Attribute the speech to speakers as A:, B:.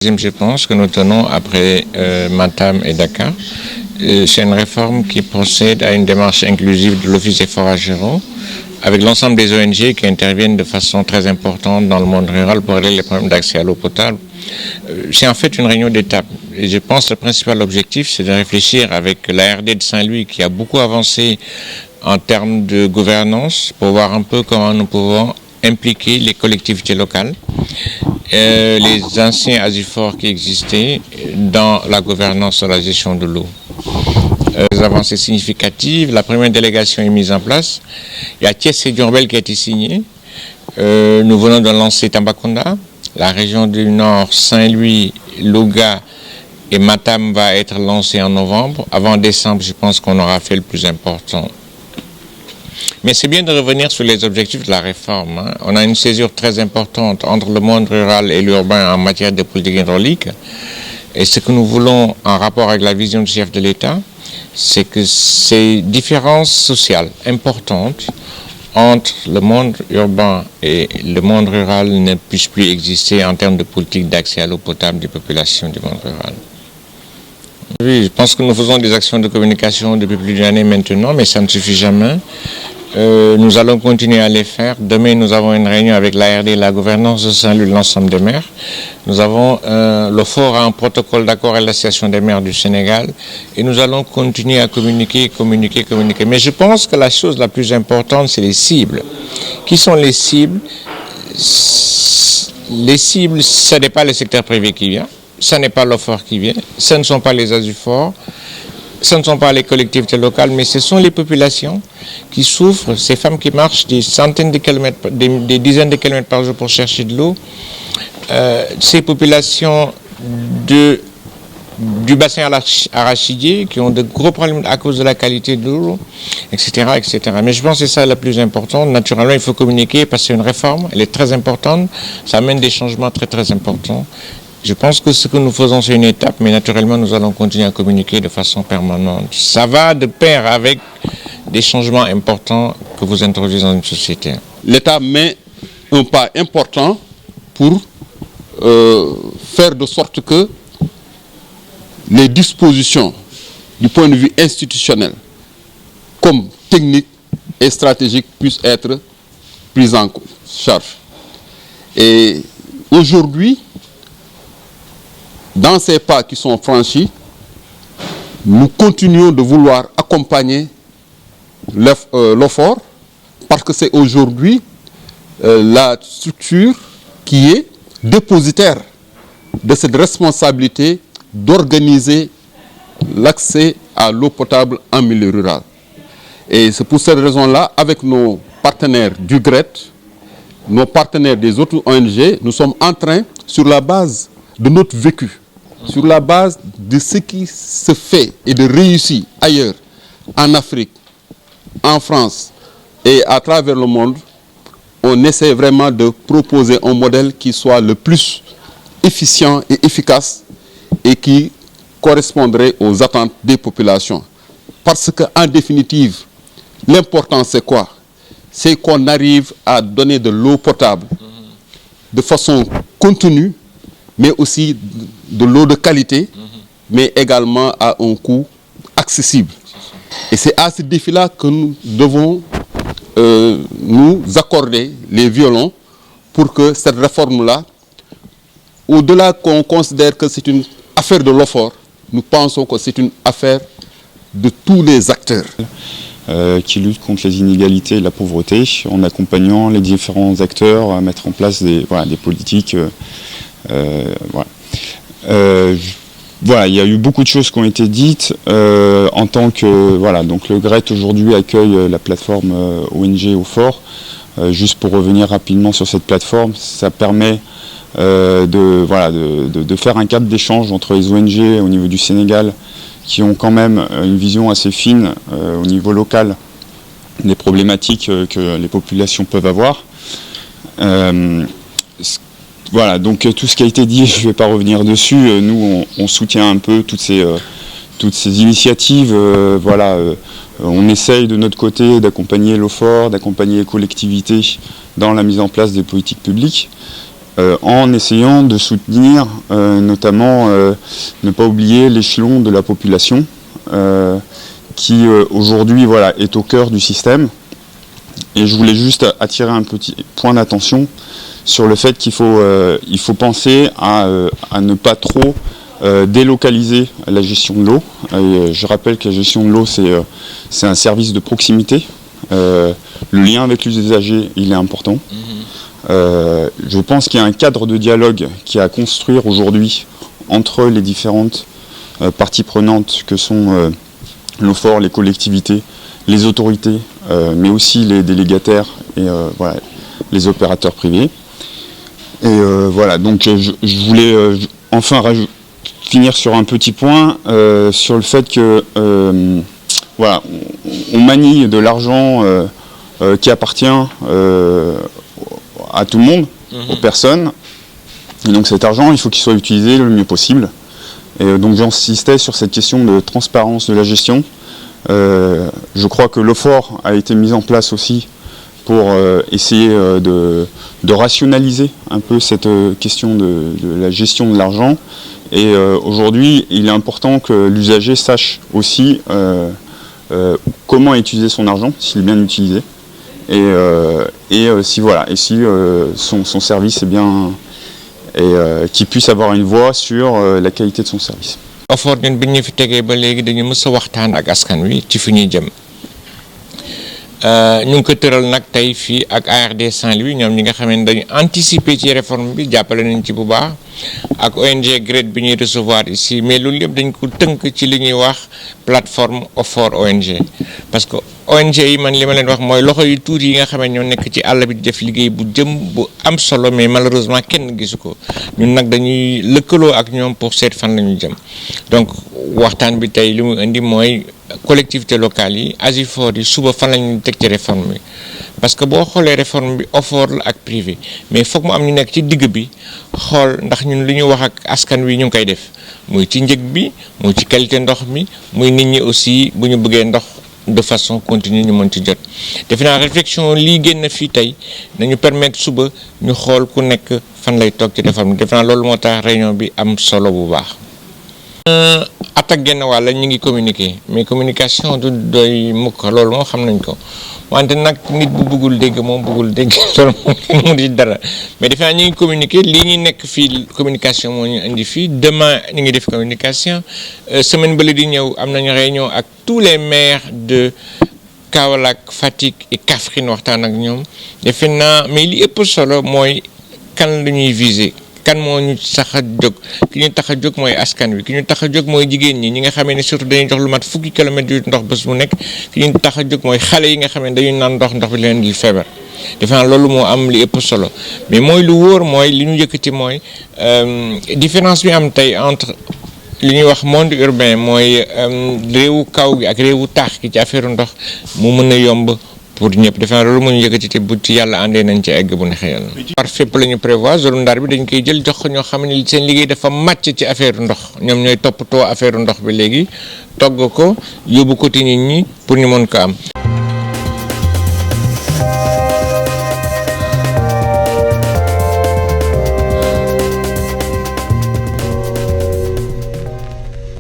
A: Je pense que nous tenons après Matam et Dakar. C'est une réforme qui procède à une démarche inclusive de l'Office des forages généraux avec l'ensemble des ONG qui interviennent de façon très importante dans le monde rural pour régler les problèmes d'accès à l'eau potable. C'est en fait une réunion d'étapes. Et je pense que le principal objectif, c'est de réfléchir avec l'ARD de Saint-Louis qui a beaucoup avancé en termes de gouvernance pour voir un peu comment nous pouvons impliquer les collectivités locales, les anciens ASUFOR qui existaient dans la gouvernance de la gestion de l'eau. Des avancées significatives, la première délégation est mise en place. Il y a Thiès et Diourbel qui a été signé. Nous venons de lancer Tambacounda. La région du Nord, Saint-Louis, Louga et Matam va être lancée en novembre. Avant décembre, je pense qu'on aura fait le plus important. Mais c'est bien de revenir sur les objectifs de la réforme. Hein. On a une césure très importante entre le monde rural et l'urbain en matière de politique hydraulique. Et ce que nous voulons, en rapport avec la vision du chef de l'État, c'est que ces différences sociales importantes entre le monde urbain et le monde rural ne puissent plus exister en termes de politique d'accès à l'eau potable des populations du monde rural. Oui, je pense que nous faisons des actions de communication depuis plus d'une année maintenant, mais ça ne suffit jamais. Nous allons continuer à les faire. Demain, nous avons une réunion avec l'ARD, la gouvernance de Saint-Louis, l'ensemble des maires. Nous avons le fort à un protocole d'accord avec l'Association des maires du Sénégal. Et nous allons continuer à communiquer. Mais je pense que la chose la plus importante, c'est les cibles. Qui sont les cibles? Les cibles, ce n'est pas le secteur privé qui vient. Ce n'est pas l'OFOR qui vient. Ce ne sont pas les ASUFOR. Ce ne sont pas les collectivités locales, mais ce sont les populations qui souffrent, ces femmes qui marchent des centaines de kilomètres, des dizaines de kilomètres par jour pour chercher de l'eau, ces populations du bassin arachidier qui ont de gros problèmes à cause de la qualité de l'eau, etc., etc. Mais je pense que c'est ça le plus important. Naturellement, il faut communiquer parce que c'est une réforme, elle est très importante, ça amène des changements très très importants. Je pense que ce que nous faisons, c'est une étape, mais naturellement, nous allons continuer à communiquer de façon permanente. Ça va de pair avec des changements importants que vous introduisez dans une société.
B: L'État met un pas important pour faire de sorte que les dispositions du point de vue institutionnel, comme technique et stratégique, puissent être prises en charge. Et aujourd'hui, dans ces pas qui sont franchis, nous continuons de vouloir accompagner l'OFOR parce que c'est aujourd'hui la structure qui est dépositaire de cette responsabilité d'organiser l'accès à l'eau potable en milieu rural. Et c'est pour cette raison-là, avec nos partenaires du GRET, nos partenaires des autres ONG, nous sommes en train, sur la base de notre vécu, sur la base de ce qui se fait et de réussit ailleurs, en Afrique, en France et à travers le monde, on essaie vraiment de proposer un modèle qui soit le plus efficient et efficace et qui correspondrait aux attentes des populations. Parce qu'en définitive, l'important c'est quoi? C'est qu'on arrive à donner de l'eau potable de façon contenue, mais aussi de l'eau de qualité, mais également à un coût accessible. Et c'est à ce défi-là que nous devons nous accorder les violons pour que cette réforme-là, au-delà qu'on considère que c'est une affaire de l'OFOR, nous pensons que c'est une affaire de tous les acteurs.
C: Qui luttent contre les inégalités et la pauvreté, en accompagnant les différents acteurs à mettre en place des politiques. Voilà, il y a eu beaucoup de choses qui ont été dites en tant que donc le GRET aujourd'hui accueille la plateforme ONG OFOR. Juste pour revenir rapidement sur cette plateforme, ça permet de faire un cadre d'échange entre les ONG au niveau du Sénégal qui ont quand même une vision assez fine au niveau local des problématiques que les populations peuvent avoir. Voilà, donc tout ce qui a été dit, je ne vais pas revenir dessus. Nous, on soutient un peu toutes ces initiatives. On essaye de notre côté d'accompagner l'OFOR, d'accompagner les collectivités dans la mise en place des politiques publiques. en essayant de soutenir notamment, ne pas oublier l'échelon de la population qui aujourd'hui voilà, est au cœur du système. Et je voulais juste attirer un petit point d'attention sur le fait qu'il faut penser à ne pas trop délocaliser la gestion de l'eau. Je rappelle que la gestion de l'eau, c'est un service de proximité. Le lien avec l'usager, il est important. Je pense qu'il y a un cadre de dialogue qui est à construire aujourd'hui entre les différentes parties prenantes que sont l'OFOR, les collectivités, les autorités, mais aussi les délégataires et voilà, les opérateurs privés. Et voilà, donc je voulais enfin finir sur un petit point sur le fait que voilà, on manie de l'argent qui appartient à tout le monde, aux personnes. Et donc cet argent, il faut qu'il soit utilisé le mieux possible. Et donc j'insistais sur cette question de transparence de la gestion. Je crois que l'OFOR a été mis en place aussi pour essayer de rationaliser un peu cette question de la gestion de l'argent. Et aujourd'hui, il est important que l'usager sache aussi comment utiliser son argent, s'il est bien utilisé. Et si voilà, et si son service est bien, et qu'il puisse avoir une voix sur la qualité de son service.
A: OFOR ñun bi ñu fi tegee ba léegi dañu mës a waxtaan ak askan wi ci fi ñuy jëm ñu ngi ko tëral nag tey fii ak ARD Saint-Louis ñoom ñi nga xam ne dañu anticiper ci réforme bi jàppale nañ ci bu baax ak ONG GREAT bi ñuy recevoir ici mais loolu yëpp dañ ko tënk ci li ñuy wax plateforme OFOR ONG parce que ONG yi man li ma leen wax mooy loxo yu tuuti yi nga xam ne ñoo nekk ci àll bi di def liggéey bu am solo mais malheureusement kenn gisu ko ñun nag dañuy lëkkaloo ak ñoom pour seet fan la ñu jëm donc waxtaan bi tey li mu indi mooy collectivités locales yi ASUFOR yi suba fan la ñu teg ci réforme bi parce que boo xoolee réforme bi OFOR la ak privé mais foog mu am ñu nekk ci digg bi xool ndax ñun li ñu wax ak askan wi ñu ngi koy def muy ci njëg bi muy ci qualité ndox mi muy nit ñi aussi bu ñu bëggee ndox de façon continue ñu mën ci jot defe naa réflexion lii génn fii tey nañu permettre suba ñu xool ku nekk fan lay toog ci réforme bi defe naa loolu moo tax réunion bi am solo bu baax. at ak genn wàll ñu ngi communiquer mais communication du doy mukk loolu moo xam nañ ko wante nag nit bu bëggul dégg moom bëggul dégg loolu mu di dara mais defe naa ñu ngi communiquer lii ñuy nekk fii communication moo ñu indi fii demain ñu ngi def communication semaine bële di ñëw am nañu réunion ak tous les maires de Kaolack, Fatick et Kaffrine waxtaan ak ñoom defe naa mais li ëpp solo mooy kan la ñuy viser. kan moo ñu tax a jóg ki ñu tax a jóg mooy askan wi ki ñu tax a jóg mooy jigéen ñi ñi nga xamee ne surtout dañuy jox lu mat fukki kilomètres yu ndox bés bu nekk ki ñu tax a jóg mooy xale yi nga xamee ne dañuy naan ndox bi leen di feebar defe naa loolu moo am li ëpp solo mais mooy lu wóor mooy li ñu yëkkati mooy différence bi am tey entre li ñuy wax monde urbain mooy réewu kaw gi ak réewu taax gi ci affaire ndox mu mën a yomb pour ñëpp defe naa loolu moo ñu yëkkati te bu ci yàlla àndee nañ ci egg bu neexee yàlla. par fépp la ñu prévoir zone Ndar bi dañ koy jël jox ko ñoo xam ne seen liggéey dafa màcc ci affaire ndox ñoom ñooy toppatoo affaire ndox bi léegi togg ko yóbbu ko ci nit ñi pour ñu mën ko am.